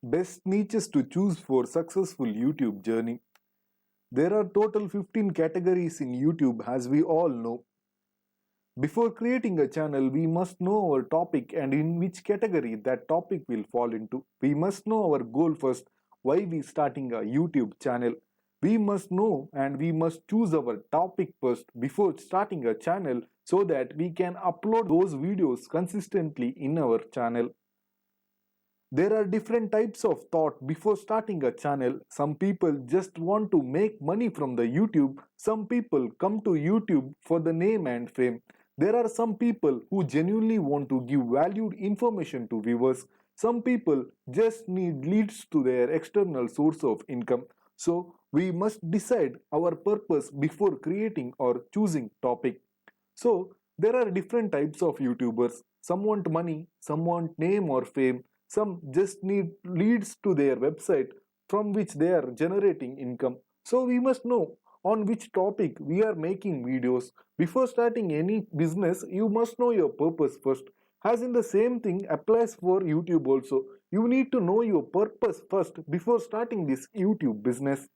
Best niches to choose for successful YouTube journey. There are total 15 categories in YouTube as we all know. Before creating a channel, we must know our topic and in which category that topic will fall into. We must know our goal first, why we starting a YouTube channel. We must know and we must choose our topic first before starting a channel so that we can upload those videos consistently in our channel. There are different types of thought before starting a channel. Some people just want to make money from the YouTube. Some people come to YouTube for the name and fame. There are some people who genuinely want to give valued information to viewers. Some people just need leads to their external source of income. So we must decide our purpose before creating or choosing topic. So there are different types of YouTubers. Some want money, some want name or fame, some just need leads to their website from which they are generating income. So we must know on which topic we are making videos. Before starting any business, you must know your purpose first. As in the same thing applies for YouTube also. You need to know your purpose first before starting this YouTube business.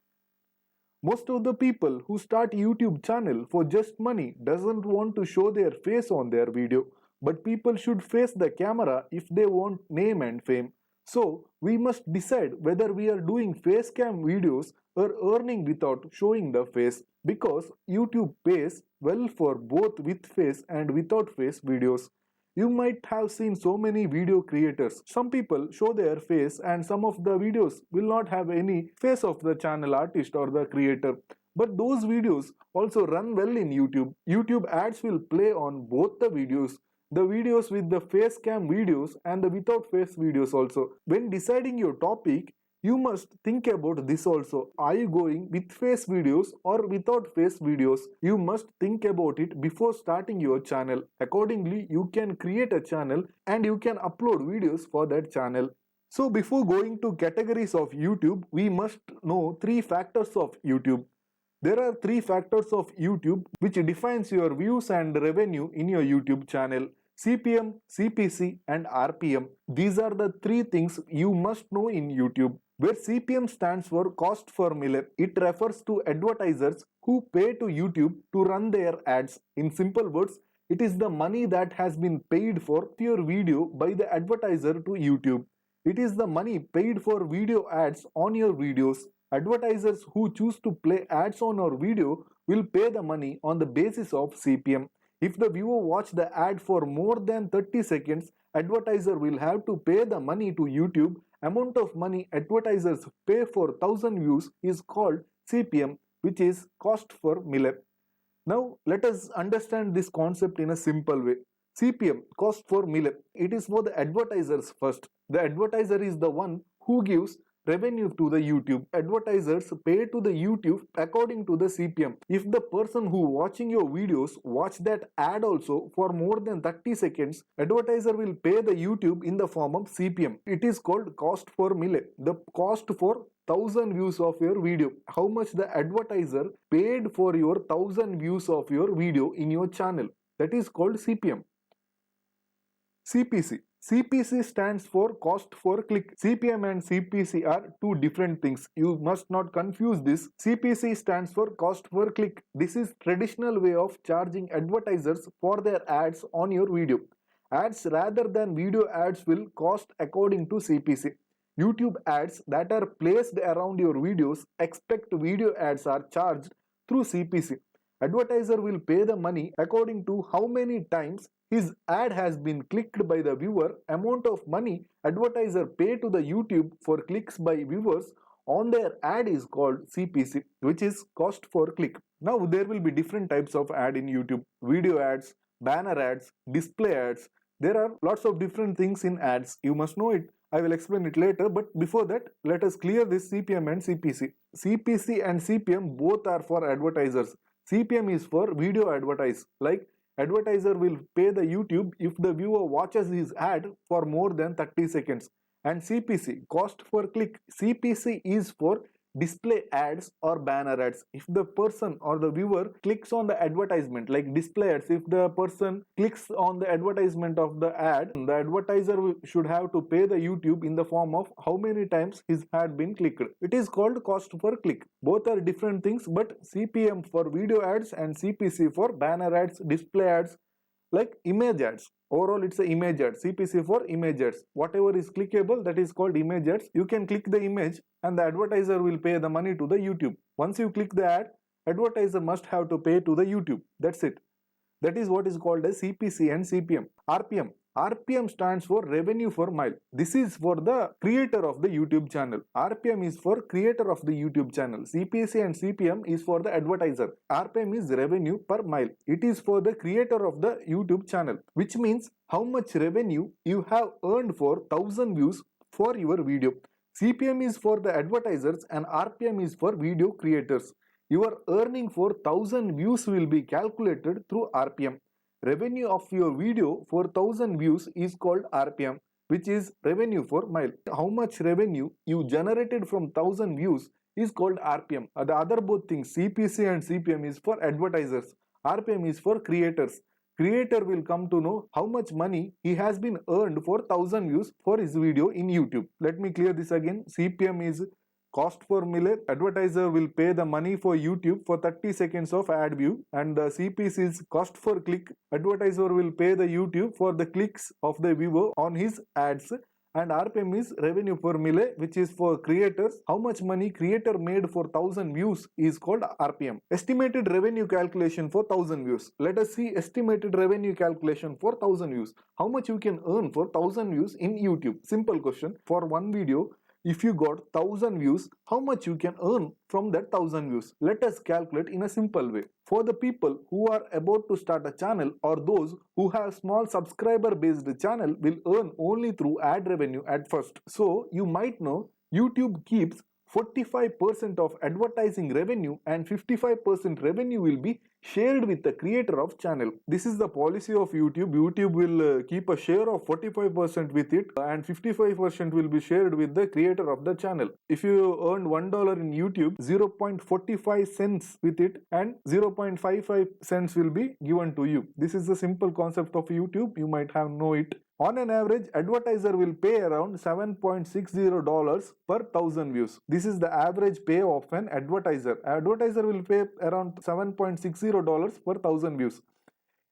Most of the people who start YouTube channel for just money doesn't want to show their face on their video, but people should face the camera if they want name and fame. So we must decide whether we are doing face cam videos or earning without showing the face, because YouTube pays well for both with face and without face videos. You might have seen so many video creators. Some people show their face and some of the videos will not have any face of the channel artist or the creator. But those videos also run well in YouTube. YouTube ads will play on both the videos. The videos with the face cam videos and the without face videos also. When deciding your topic, you must think about this also. Are you going with face videos or without face videos? You must think about it before starting your channel. Accordingly, you can create a channel and you can upload videos for that channel. So before going to categories of YouTube, we must know three factors of YouTube. There are three factors of YouTube which defines your views and revenue in your YouTube channel: CPM, CPC and RPM. These are the three things you must know in YouTube. Where CPM stands for cost per mille, it refers to advertisers who pay to YouTube to run their ads. In simple words, it is the money that has been paid for your video by the advertiser to YouTube. It is the money paid for video ads on your videos. Advertisers who choose to play ads on our video will pay the money on the basis of CPM. If the viewer watch the ad for more than 30 seconds, advertiser will have to pay the money to YouTube. Amount of money advertisers pay for 1000 views is called CPM, which is cost per mille. Now let us understand this concept in a simple way. CPM, cost per mille, it is for the advertisers first. The advertiser is the one who gives revenue to the YouTube. Advertisers pay to the YouTube according to the CPM. If the person who watching your videos watch that ad also for more than 30 seconds, advertiser will pay the YouTube in the form of CPM. It is called cost per mille. The cost for 1000 views of your video. How much the advertiser paid for your 1000 views of your video in your channel. That is called CPM. CPC. CPC stands for cost per click. CPM and CPC are two different things. You must not confuse this. CPC stands for cost per click. This is traditional way of charging advertisers for their ads on your video. Ads rather than video ads will cost according to CPC. YouTube ads that are placed around your videos, expect video ads are charged through CPC. Advertiser will pay the money according to how many times his ad has been clicked by the viewer. Amount of money advertiser pay to the YouTube for clicks by viewers on their ad is called CPC, which is cost per click. Now there will be different types of ad in YouTube: video ads, banner ads, display ads. There are lots of different things in ads. You must know it. I will explain it later, but before that, let us clear this CPM and CPC. CPC and CPM both are for advertisers. CPM is for video advertise. Like, advertiser will pay the YouTube if the viewer watches his ad for more than 30 seconds. And CPC, cost per click. CPC is for display ads or banner ads. If the person or the viewer clicks on the advertisement like display ads, if the person clicks on the advertisement of the ad, the advertiser should have to pay the YouTube in the form of how many times his ad been clicked. It is called cost per click. Both are different things, but CPM for video ads and CPC for banner ads, display ads, like image ads. Overall, it's an image ad. CPC for image ads. Whatever is clickable, that is called image ads. You can click the image and the advertiser will pay the money to the YouTube. Once you click the ad, advertiser must have to pay to the YouTube. That's it. That is what is called as CPC and CPM. RPM. RPM stands for revenue per mile. This is for the creator of the YouTube channel. RPM is for creator of the YouTube channel. CPC and CPM is for the advertiser. RPM is revenue per mile. It is for the creator of the YouTube channel, which means how much revenue you have earned for 1000 views for your video. CPM is for the advertisers and RPM is for video creators. Your earning for 1000 views will be calculated through RPM. Revenue of your video for 1000 views is called RPM, which is revenue for mile. How much revenue you generated from 1000 views is called RPM. The other both things, CPC and CPM, is for advertisers. RPM is for creators. Creator will come to know how much money he has been earned for 1000 views for his video in YouTube. Let me clear this again. CPM is cost per mille. Advertiser will pay the money for YouTube for 30 seconds of ad view, and the CPC is cost per click. Advertiser will pay the YouTube for the clicks of the viewer on his ads. And RPM is revenue per mille, which is for creators. How much money creator made for 1000 views is called RPM. Estimated revenue calculation for 1000 views. Let us see estimated revenue calculation for 1000 views. How much you can earn for 1000 views in YouTube? Simple question. For one video, if you got 1000 views, how much you can earn from that 1000 views? Let us calculate in a simple way. For the people who are about to start a channel or those who have small subscriber based channel will earn only through ad revenue at first. So you might know YouTube keeps 45% of advertising revenue and 55% revenue will be shared with the creator of channel. This is the policy of YouTube. YouTube will keep a share of 45% with it and 55% will be shared with the creator of the channel. If you earn $1 in YouTube, 0.45 cents with it and 0.55 cents will be given to you. This is the simple concept of YouTube. You might have know it. On an average, advertiser will pay around $7.60 per 1000 views. This is the average pay of an advertiser. Advertiser will pay around $7.60 per 1000 views.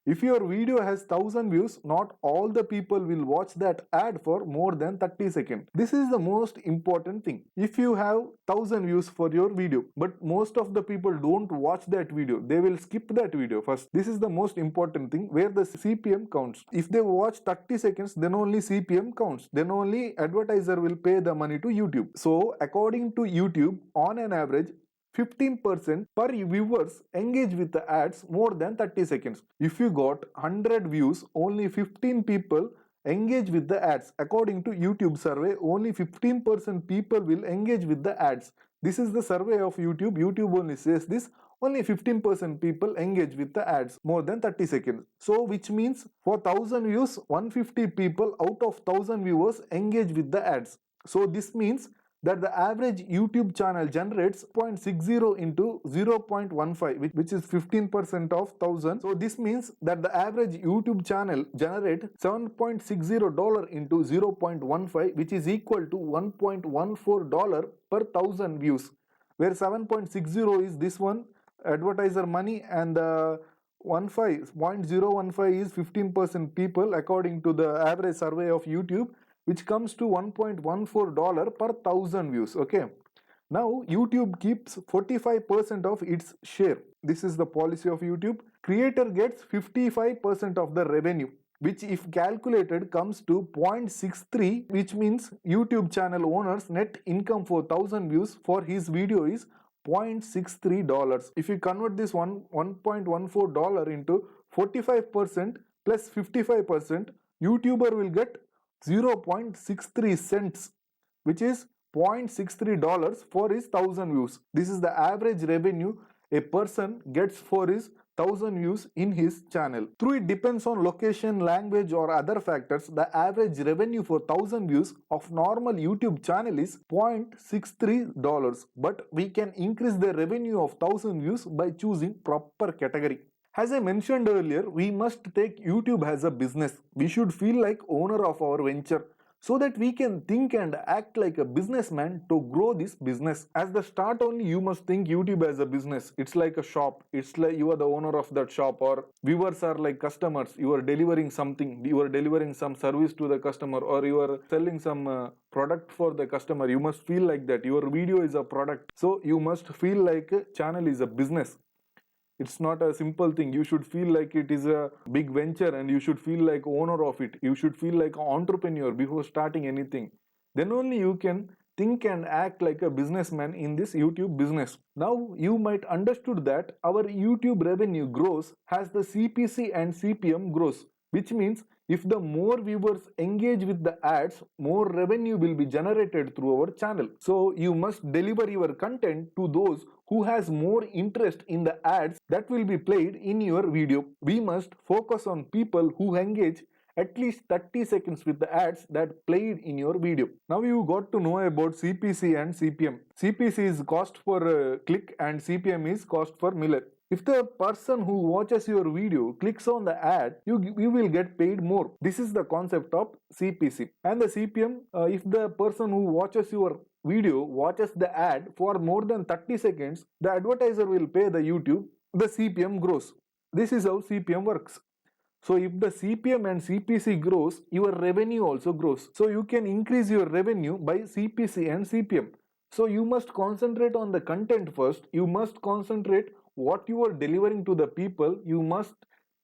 If your video has 1000 views, not all the people will watch that ad for more than 30 seconds. This is the most important thing. If you have 1000 views for your video, but most of the people don't watch that video, they will skip that video first. This is the most important thing where the CPM counts. If they watch 30 seconds, then only CPM counts. Then only advertiser will pay the money to YouTube. So according to YouTube, on an average, 15% per viewers engage with the ads more than 30 seconds. If you got 100 views, only 15 people engage with the ads. According to YouTube survey, only 15% people will engage with the ads. This is the survey of YouTube. YouTube only says this. Only 15% people engage with the ads more than 30 seconds. So which means for 1000 views, 150 people out of 1000 viewers engage with the ads. So this means that the average YouTube channel generates 0.60 into 0.15, which is 15% of 1000. So this means that the average YouTube channel generates $7.60 into 0.15, which is equal to $1.14 per 1000 views, where 7.60 is this one advertiser money and the 0.015 is 15% people according to the average survey of YouTube, which comes to $1.14 per 1000 views. Okay. Now YouTube keeps 45% of its share. This is the policy of YouTube. Creator gets 55% of the revenue, which if calculated comes to 0.63, which means YouTube channel owner's net income for 1000 views for his video is $0.63. If you convert this $1.14 into 45% plus 55%, YouTuber will get 0.63 cents, which is $0.63 for his 1000 views. This is the average revenue a person gets for his 1,000 views in his channel. Through it depends on location, language or other factors, the average revenue for 1,000 views of normal YouTube channel is $0.63, but we can increase the revenue of 1,000 views by choosing proper category. As I mentioned earlier, we must take YouTube as a business. We should feel like owner of our venture so that we can think and act like a businessman to grow this business. As the start only, you must think YouTube as a business. It's like a shop. It's like you are the owner of that shop, or viewers are like customers. You are delivering something. You are delivering some service to the customer, or you are selling some product for the customer. You must feel like that. Your video is a product. So you must feel like a channel is a business. It's not a simple thing. You should feel like it is a big venture and you should feel like owner of it. You should feel like an entrepreneur before starting anything. Then only you can think and act like a businessman in this YouTube business. Now you might understood that our YouTube revenue grows as the CPC and CPM grows, which means if the more viewers engage with the ads, more revenue will be generated through our channel. So you must deliver your content to those who has more interest in the ads that will be played in your video. We must focus on people who engage at least 30 seconds with the ads that played in your video. Now you got to know about CPC and CPM. CPC is cost per click and CPM is cost per miller. If the person who watches your video clicks on the ad, you will get paid more. This is the concept of CPC. And the CPM, if the person who watches your video watches the ad for more than 30 seconds, the advertiser will pay the YouTube, the CPM grows. This is how CPM works. So if the CPM and CPC grows, your revenue also grows. So you can increase your revenue by CPC and CPM. So you must concentrate on the content first. You must concentrate what you are delivering to the people. You must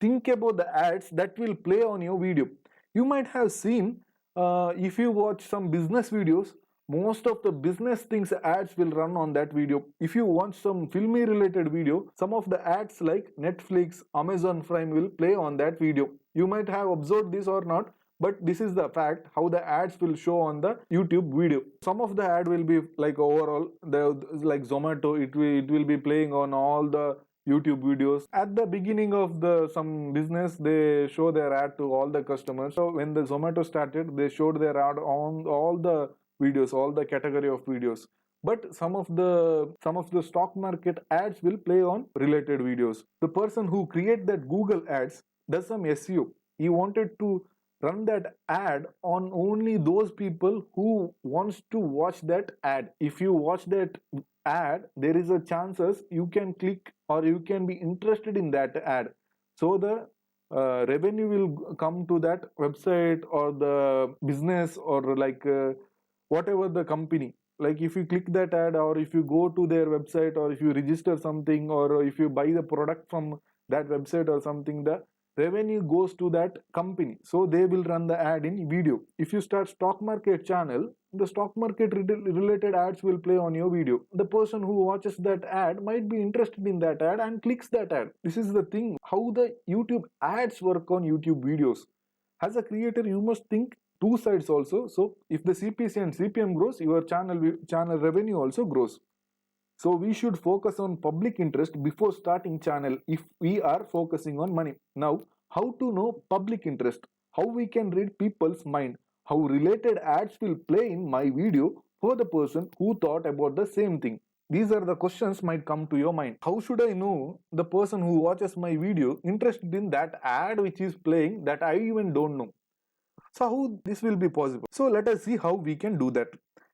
think about the ads that will play on your video. You might have seen, if you watch some business videos, most of the business things ads will run on that video. If you watch some filmy related video, some of the ads like Netflix, Amazon Prime will play on that video. You might have observed this or not, but this is the fact how the ads will show on the YouTube video. Some of the ad will be like overall, like Zomato, it will be playing on all the YouTube videos. At the beginning of some business, they show their ad to all the customers. So when the Zomato started, they showed their ad on all the videos, all the category of videos. But some of the stock market ads will play on related videos. The person who create that Google ads does some SEO. He wanted to run that ad on only those people who wants to watch that ad. If you watch that ad, there is a chances you can click or you can be interested in that ad. So the revenue will come to that website or the business or like whatever the company. Like if you click that ad or if you go to their website or if you register something or if you buy the product from that website or something, the revenue goes to that company. So they will run the ad in video. If you start stock market channel, the stock market related ads will play on your video. The person who watches that ad might be interested in that ad and clicks that ad. This is the thing, how the YouTube ads work on YouTube videos. As a creator, you must think two sides also. So if the CPC and CPM grows, your channel revenue also grows. So we should focus on public interest before starting channel if we are focusing on money. Now, how to know public interest? How we can read people's mind? How related ads will play in my video for the person who thought about the same thing? These are the questions might come to your mind. How should I know the person who watches my video interested in that ad which is playing that I even don't know? So how this will be possible? So let us see how we can do that.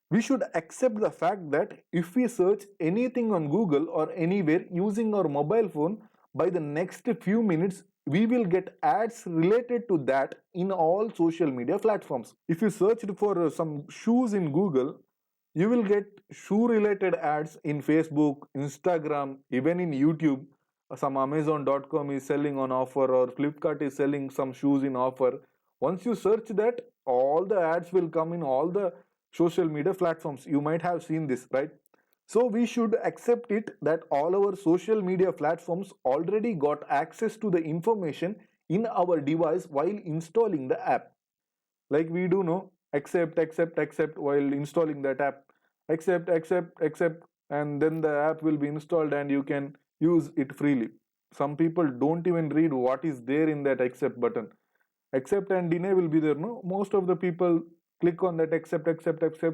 We should accept the fact that if we search anything on Google or anywhere using our mobile phone, by the next few minutes, we will get ads related to that in all social media platforms. If you searched for some shoes in Google, you will get shoe related ads in Facebook, Instagram, even in YouTube. Some Amazon.com is selling on offer or Flipkart is selling some shoes in offer. Once you search that, all the ads will come in all the social media platforms. You might have seen this, right? So we should accept it that all our social media platforms already got access to the information in our device while installing the app. Like we do know, accept while installing that app. Accept, and then the app will be installed and you can use it freely. Some people don't even read what is there in that accept button. Accept and deny will be there, no? Most of the people click on that accept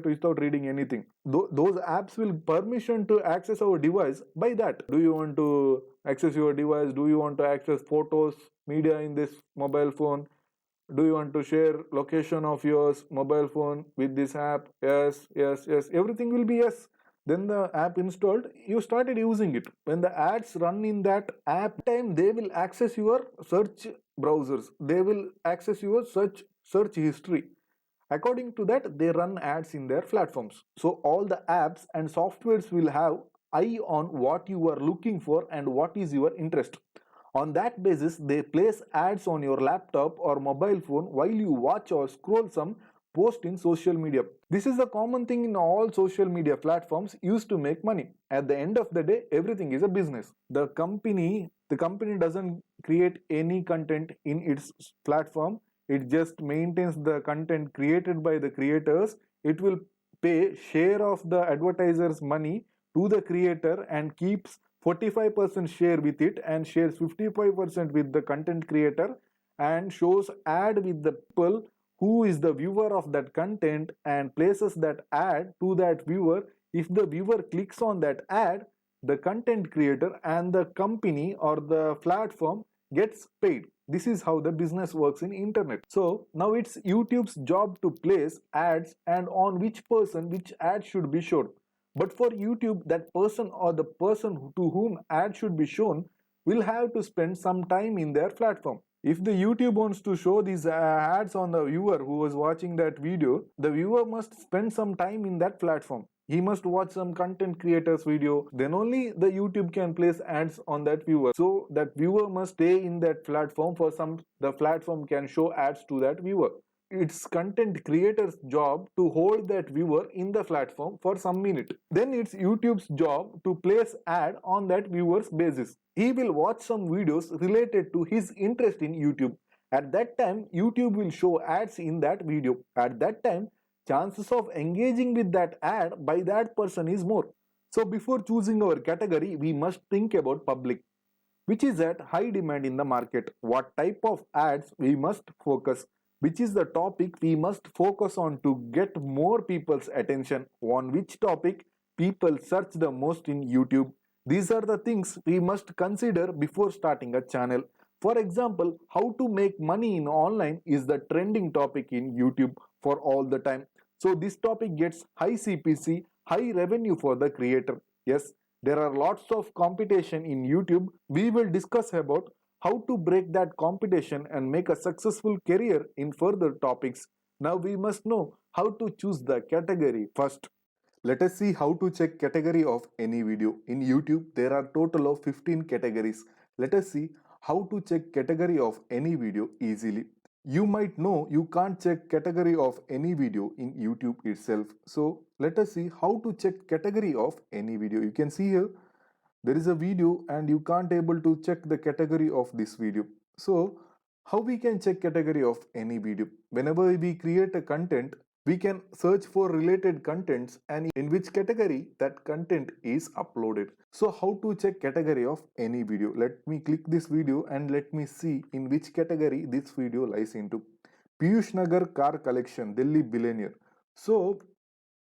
without reading anything. Those apps will permission to access our device by that. Do you want to access your device? Do you want to access photos, media in this mobile phone? Do you want to share location of yours mobile phone with this app? Yes, yes, yes. Everything will be yes. Then the app installed, you started using it. When the ads run in that app time, they will access your search browsers. They will access your search history. According to that, they run ads in their platforms. So all the apps and softwares will have eye on what you are looking for and what is your interest. On that basis, they place ads on your laptop or mobile phone while you watch or scroll some post in social media. This is a common thing in all social media platforms used to make money. At the end of the day, everything is a business. The company doesn't create any content in its platform. It just maintains the content created by the creators. It will pay share of the advertisers money to the creator and keeps 45% share with it and shares 55% with the content creator and shows ad with the people who is the viewer of that content and places that ad to that viewer. If the viewer clicks on that ad, the content creator and the company or the platform gets paid. This is how the business works in internet. So now it's YouTube's job to place ads and on which person which ad should be shown. But for YouTube, that person or the person to whom ad should be shown will have to spend some time in their platform. If the YouTube wants to show these ads on the viewer who was watching that video, the viewer must spend some time in that platform. He must watch some content creators video, then only the YouTube can place ads on that viewer. So that viewer must stay in that platform for some the platform can show ads to that viewer. It's content creator's job to hold that viewer in the platform for some minute. Then it's YouTube's job to place ad on that viewer's basis. He will watch some videos related to his interest in YouTube. At that time, YouTube will show ads in that video. At that time, chances of engaging with that ad by that person is more. So before choosing our category, we must think about public, which is at high demand in the market, what type of ads we must focus, which is the topic we must focus on to get more people's attention, on which topic people search the most in YouTube. These are the things we must consider before starting a channel. For example, how to make money in online is the trending topic in YouTube for all the time. So this topic gets high CPC, high revenue for the creator. Yes, there are lots of competition in YouTube. We will discuss about how to break that competition and make a successful career in further topics. Now we must know how to choose the category first. Let us see how to check category of any video. In YouTube, there are total of 15 categories. Let us see how to check category of any video easily. You might know you can't check category of any video in YouTube itself. So let us see how to check category of any video. You can see here there is a video and you can't able to check the category of this video. So how we can check category of any video? Whenever we create a content, we can search for related contents and in which category that content is uploaded. So how to check category of any video? Let me click this video and let me see in which category this video lies into. Piyush Nagar car collection, Delhi billionaire. So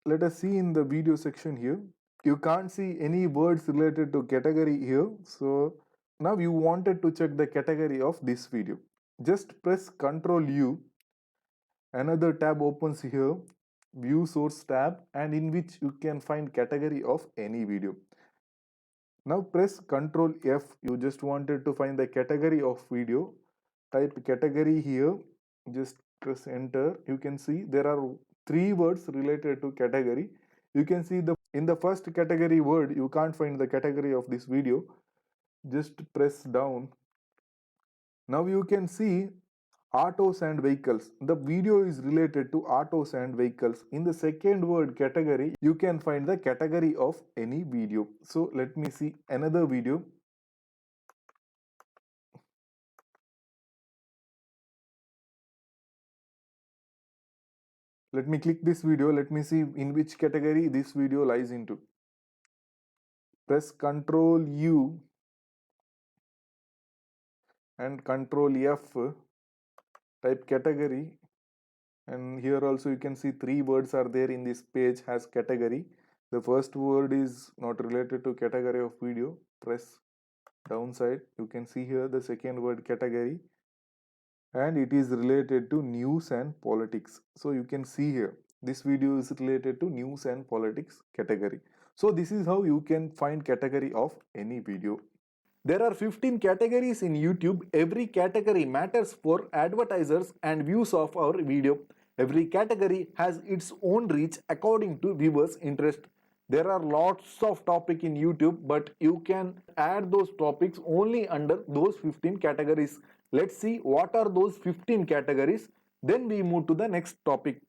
let us see in the video section here. You can't see any words related to category here. So now you wanted to check the category of this video. Just press Ctrl U. Another tab opens here, view source tab, and in which you can find category of any video. Now press Ctrl F. You just wanted to find the category of video. Type category here. Just press enter. You can see there are three words related to category. You can see the in the first category word you can't find the category of this video. Just press down. Now you can see autos and vehicles. The video is related to autos and vehicles. In the second word category you can find the category of any video. So let me see another video. Let me click this video. Let me see in which category this video lies into. Press Ctrl U. and Control F, type category, and here also you can see three words are there in this page has category. The first word is not related to category of video. Press downside, you can see here the second word category, and it is related to news and politics. So you can see here this video is related to news and politics category. So this is how you can find category of any video. There are 15 categories in YouTube. Every category matters for advertisers and views of our video. Every category has its own reach according to viewers' interest. There are lots of topics in YouTube, but you can add those topics only under those 15 categories. Let's see what are those 15 categories. Then we move to the next topic.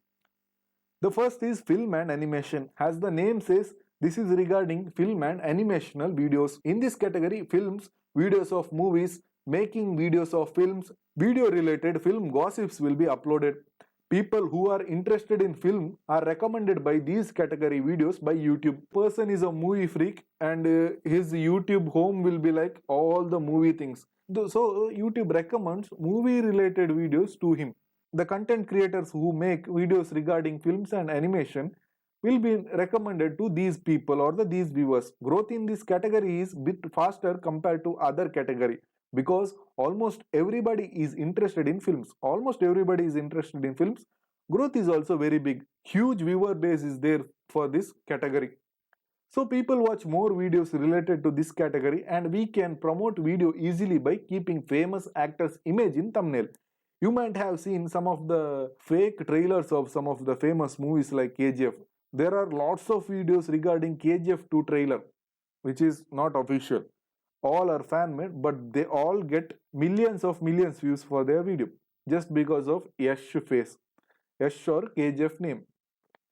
The first is film and animation. As the name says, this is regarding film and animational videos. In this category, films, videos of movies, making videos of films, video related film gossips will be uploaded. People who are interested in film are recommended by these category videos by YouTube. Person is a movie freak and his YouTube home will be like all the movie things. So YouTube recommends movie related videos to him. The content creators who make videos regarding films and animation will be recommended to these people or these viewers. Growth in this category is bit faster compared to other category because almost everybody is interested in films. Almost everybody is interested in films. Growth is also very big. Huge viewer base is there for this category. So people watch more videos related to this category, and we can promote video easily by keeping famous actors' image in thumbnail. You might have seen some of the fake trailers of some of the famous movies like KGF. There are lots of videos regarding KGF 2 trailer, which is not official. All are fan made, but they all get millions views for their video just because of Yash face, Yash or KGF name.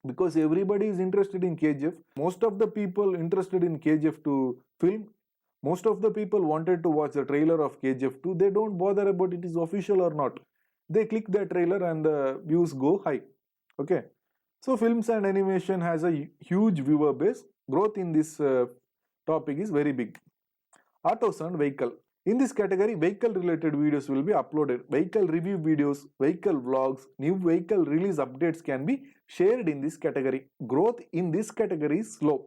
Because everybody is interested in KGF. Most of the people interested in KGF 2 film, most of the people wanted to watch the trailer of KGF 2. They don't bother about it is official or not. They click the trailer and the views go high. Okay. So films and animation has a huge viewer base. Growth in this topic is very big. Autos and vehicle. In this category, vehicle related videos will be uploaded. Vehicle review videos, vehicle vlogs, new vehicle release updates can be shared in this category. Growth in this category is slow.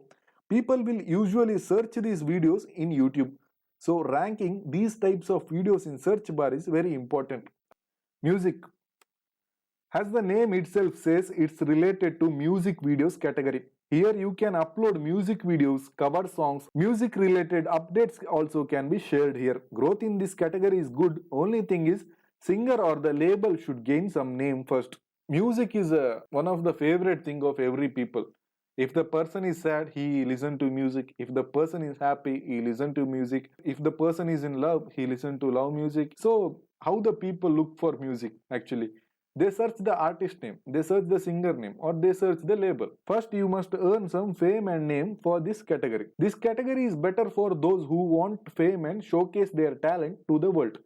People will usually search these videos in YouTube. So ranking these types of videos in search bar is very important. Music. As the name itself says, it's related to music videos category. Here you can upload music videos, cover songs, music related updates also can be shared here. Growth in this category is good. Only thing is singer or the label should gain some name first. Music is one of the favorite thing of every people. If the person is sad, he listen to music. If the person is happy, he listen to music. If the person is in love, he listen to love music. So how the people look for music actually? They search the artist name, they search the singer name, or they search the label. First, you must earn some fame and name for this category. This category is better for those who want fame and showcase their talent to the world.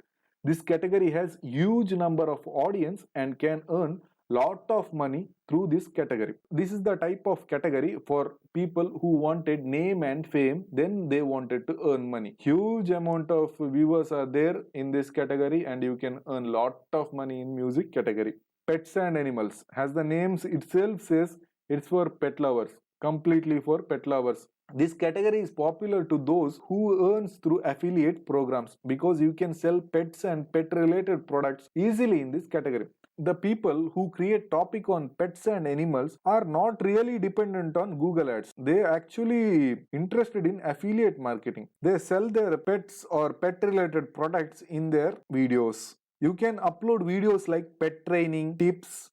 This category has huge number of audience and can earn lot of money through this category. This is the type of category for people who wanted name and fame, then they wanted to earn money. Huge amount of viewers are there in this category and you can earn lot of money in music category. Pets and animals. As the names itself says, it's for pet lovers, completely for pet lovers. This category is popular to those who earns through affiliate programs because you can sell pets and pet related products easily in this category. The people who create topic on pets and animals are not really dependent on Google ads. They actually interested in affiliate marketing. They sell their pets or pet related products in their videos. You can upload videos like pet training, tips,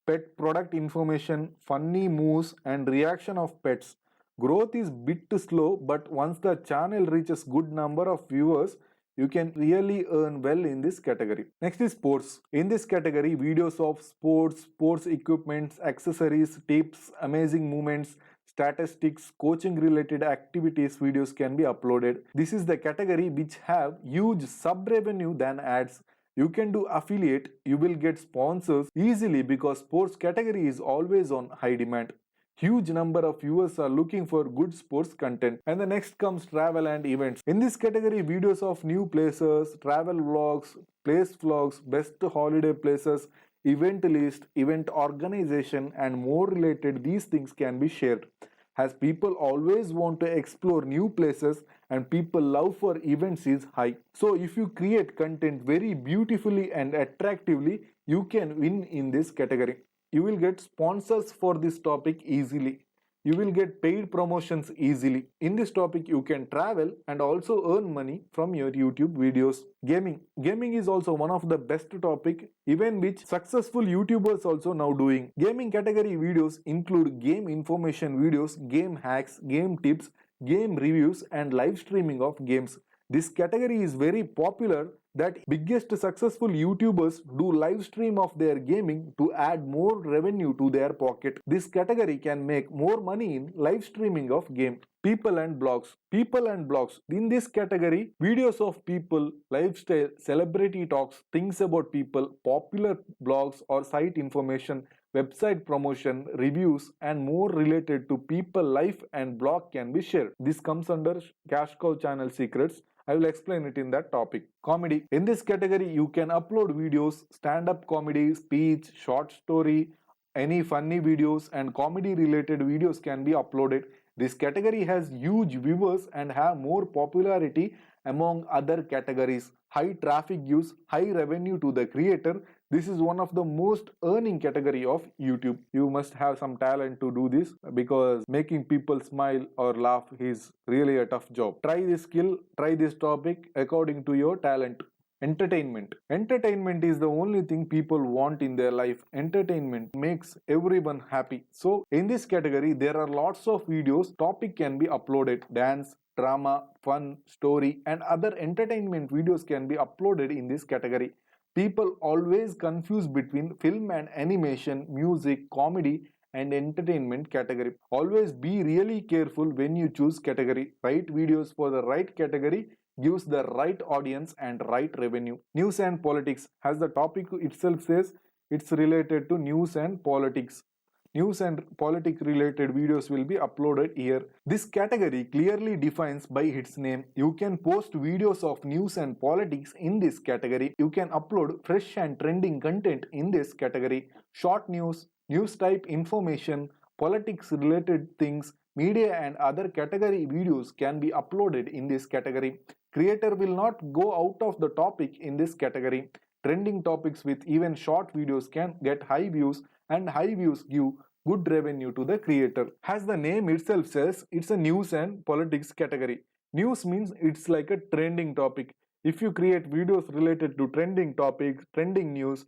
pet product information, funny moves and reaction of pets. Growth is bit slow, but once the channel reaches good number of viewers, you can really earn well in this category. Next is sports. In this category, videos of sports, sports equipments, accessories, tips, amazing moments, statistics, coaching related activities videos can be uploaded. This is the category which have huge sub revenue than ads. You can do affiliate, you will get sponsors easily because sports category is always on high demand. Huge number of viewers are looking for good sports content. And the next comes travel and events. In this category, videos of new places, travel vlogs, place vlogs, best holiday places, event list, event organization, and more related, these things can be shared. As people always want to explore new places and people love for events is high. So if you create content very beautifully and attractively, you can win in this category. You will get sponsors for this topic easily. You will get paid promotions easily. In this topic, you can travel and also earn money from your YouTube videos. Gaming. Gaming is also one of the best topic, even which successful YouTubers also now doing. Gaming category videos include game information videos, game hacks, game tips, game reviews, and live streaming of games. This category is very popular that biggest successful YouTubers do live stream of their gaming to add more revenue to their pocket. This category can make more money in live streaming of game. People and blogs. People and blogs. In this category, videos of people, lifestyle, celebrity talks, things about people, popular blogs or site information, website promotion, reviews, and more related to people, life, and blog can be shared. This comes under Cash Cow Channel Secrets. I will explain it in that topic. Comedy. In this category, you can upload videos, stand-up comedy, speech, short story, any funny videos, and comedy related videos can be uploaded. This category has huge viewers and have more popularity among other categories. High traffic gives high revenue to the creator. This is one of the most earning category of YouTube. You must have some talent to do this because making people smile or laugh is really a tough job. Try this skill, try this topic according to your talent. Entertainment. Entertainment is the only thing people want in their life. Entertainment makes everyone happy. So in this category, there are lots of videos. Topic can be uploaded. Dance, drama, fun, story, and other entertainment videos can be uploaded in this category. People always confuse between film and animation, music, comedy, and entertainment category. Always be really careful when you choose category. Right videos for the right category gives the right audience and right revenue. News and politics. As the topic itself says, it's related to news and politics. News and politics related videos will be uploaded here. This category clearly defines by its name. You can post videos of news and politics in this category. You can upload fresh and trending content in this category. Short news, news type information, politics related things, media and other category videos can be uploaded in this category. Creator will not go out of the topic in this category. Trending topics with even short videos can get high views and high views give good revenue to the creator. As the name itself says, it's a news and politics category. News means it's like a trending topic. If you create videos related to trending topics, trending news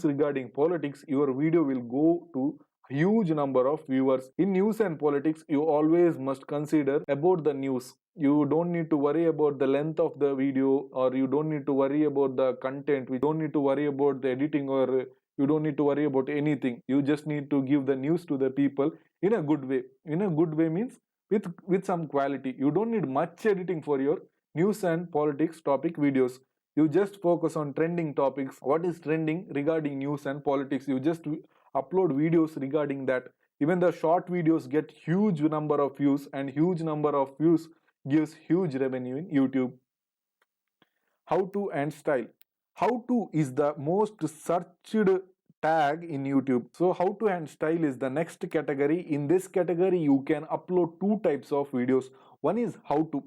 regarding politics, your video will go to huge number of viewers. In news and politics, you always must consider about the news. You don't need to worry about the length of the video, or you don't need to worry about the content. We don't need to worry about the editing, or you don't need to worry about anything. You just need to give the news to the people in a good way. In a good way means with some quality. You don't need much editing for your news and politics topic videos. You just focus on trending topics. What is trending regarding news and politics? You just upload videos regarding that. Even the short videos get huge number of views, and huge number of views gives huge revenue in YouTube. How to and style. How to is the most searched tag in YouTube. So how to and style is the next category. In this category, you can upload two types of videos. One is how to,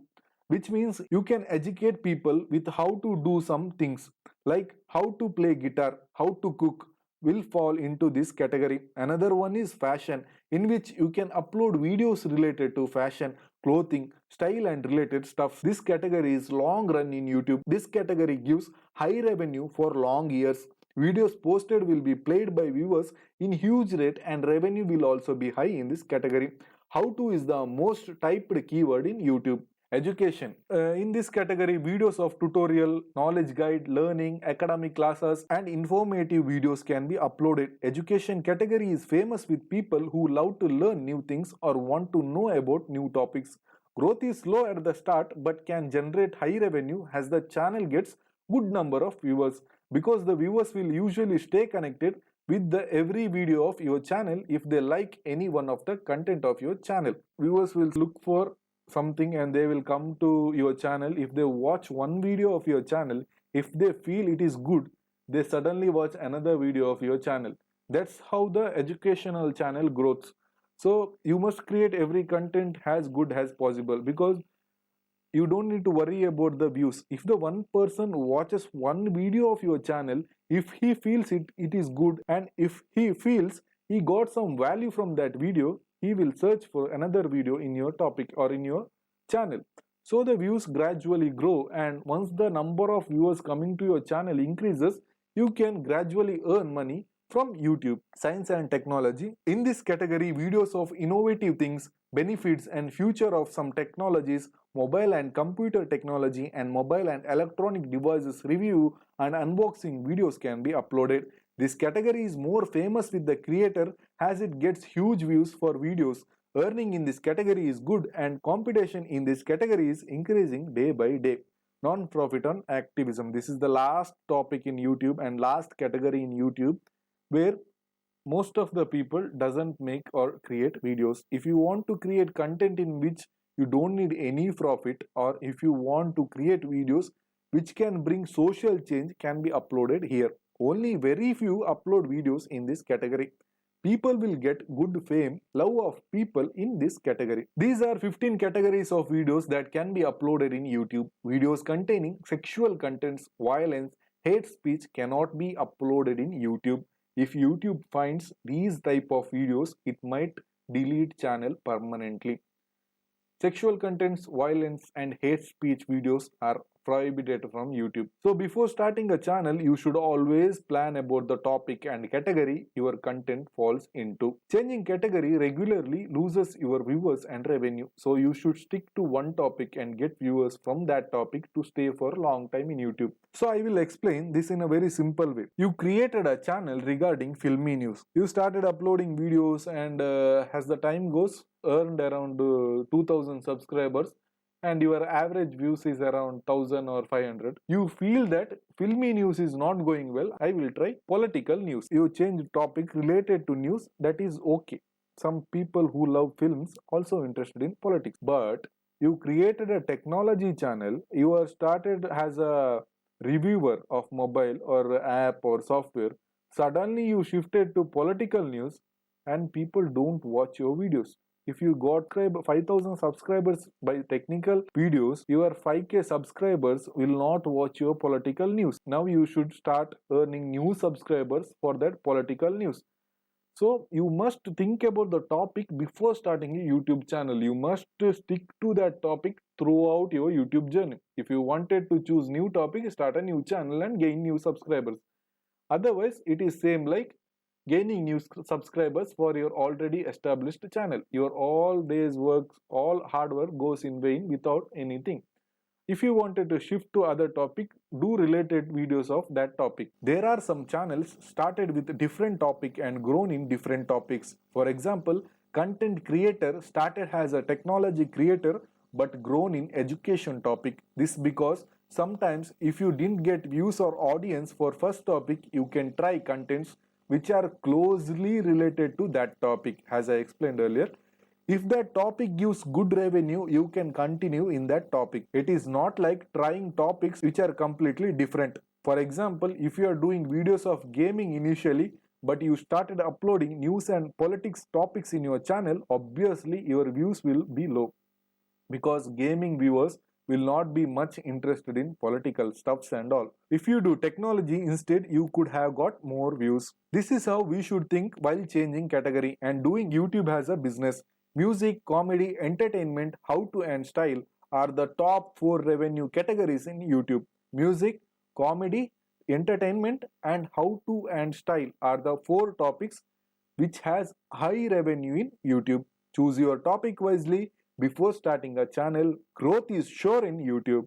which means you can educate people with how to do some things, like how to play guitar, how to cook, will fall into this category. Another one is fashion, in which you can upload videos related to fashion, clothing, style, and related stuff. This category is long run in YouTube. This category gives high revenue for long years. Videos posted will be played by viewers in huge rate, and revenue will also be high in this category. How to is the most typed keyword in YouTube. Education. In this category, videos of tutorial, knowledge guide, learning, academic classes, and informative videos can be uploaded. Education category is famous with people who love to learn new things or want to know about new topics. Growth is slow at the start but can generate high revenue as the channel gets good number of viewers. Because the viewers will usually stay connected with the every video of your channel if they like any one of the content of your channel. Viewers will look for something and they will come to your channel. If they watch one video of your channel, if they feel it is good, they suddenly watch another video of your channel. That's how the educational channel grows. So you must create every content as good as possible, because you don't need to worry about the views. If the one person watches one video of your channel, if he feels it is good, and if he feels he got some value from that video, he will search for another video in your topic or in your channel. So the views gradually grow, and once the number of viewers coming to your channel increases, you can gradually earn money from YouTube. Science and technology. In this category, videos of innovative things, benefits and future of some technologies, mobile and computer technology, and mobile and electronic devices review and unboxing videos can be uploaded. This category is more famous with the creator as it gets huge views for videos. Earning in this category is good, and competition in this category is increasing day by day. Non-profit on activism. This is the last topic in YouTube and last category in YouTube where most of the people doesn't make or create videos. If you want to create content in which you don't need any profit, or if you want to create videos which can bring social change, can be uploaded here. Only very few upload videos in this category. People will get good fame, love of people in this category. These are 15 categories of videos that can be uploaded in YouTube. Videos containing sexual contents, violence, hate speech cannot be uploaded in YouTube. If YouTube finds these type of videos, it might delete channel permanently. Sexual contents, violence and hate speech videos are prohibited from YouTube. So before starting a channel, you should always plan about the topic and category your content falls into. Changing category regularly loses your viewers and revenue. So you should stick to one topic and get viewers from that topic to stay for a long time in YouTube. So I will explain this in a very simple way. You created a channel regarding filmy news. You started uploading videos, and as the time goes, earned around 2000 subscribers, and your average views is around 1000 or 500. You feel that filmy news is not going well, I will try political news. You change topic related to news, that is okay. Some people who love films also interested in politics. But you created a technology channel, you are started as a reviewer of mobile or app or software. Suddenly you shifted to political news, and people don't watch your videos. If you got 5000 subscribers by technical videos, your 5k subscribers will not watch your political news. Now you should start earning new subscribers for that political news. So you must think about the topic before starting a YouTube channel. You must stick to that topic throughout your YouTube journey. If you wanted to choose new topic, start a new channel and gain new subscribers. Otherwise, it is same like gaining new subscribers for your already established channel. Your all days work, all hard work goes in vain without anything. If you wanted to shift to other topic, do related videos of that topic. There are some channels started with different topic and grown in different topics. For example, content creator started as a technology creator but grown in education topic. This because sometimes if you didn't get views or audience for first topic, you can try contents which are closely related to that topic, as I explained earlier. If that topic gives good revenue, you can continue in that topic. It is not like trying topics which are completely different. For example, if you are doing videos of gaming initially, but you started uploading news and politics topics in your channel, obviously your views will be low, because gaming viewers will not be much interested in political stuffs and all. If you do technology instead, you could have got more views. This is how we should think while changing category and doing YouTube as a business. Music, comedy, entertainment, how to and style are the top 4 revenue categories in YouTube. Music, comedy, entertainment and how to and style are the 4 topics which has high revenue in YouTube. Choose your topic wisely before starting a channel. Growth is sure in YouTube.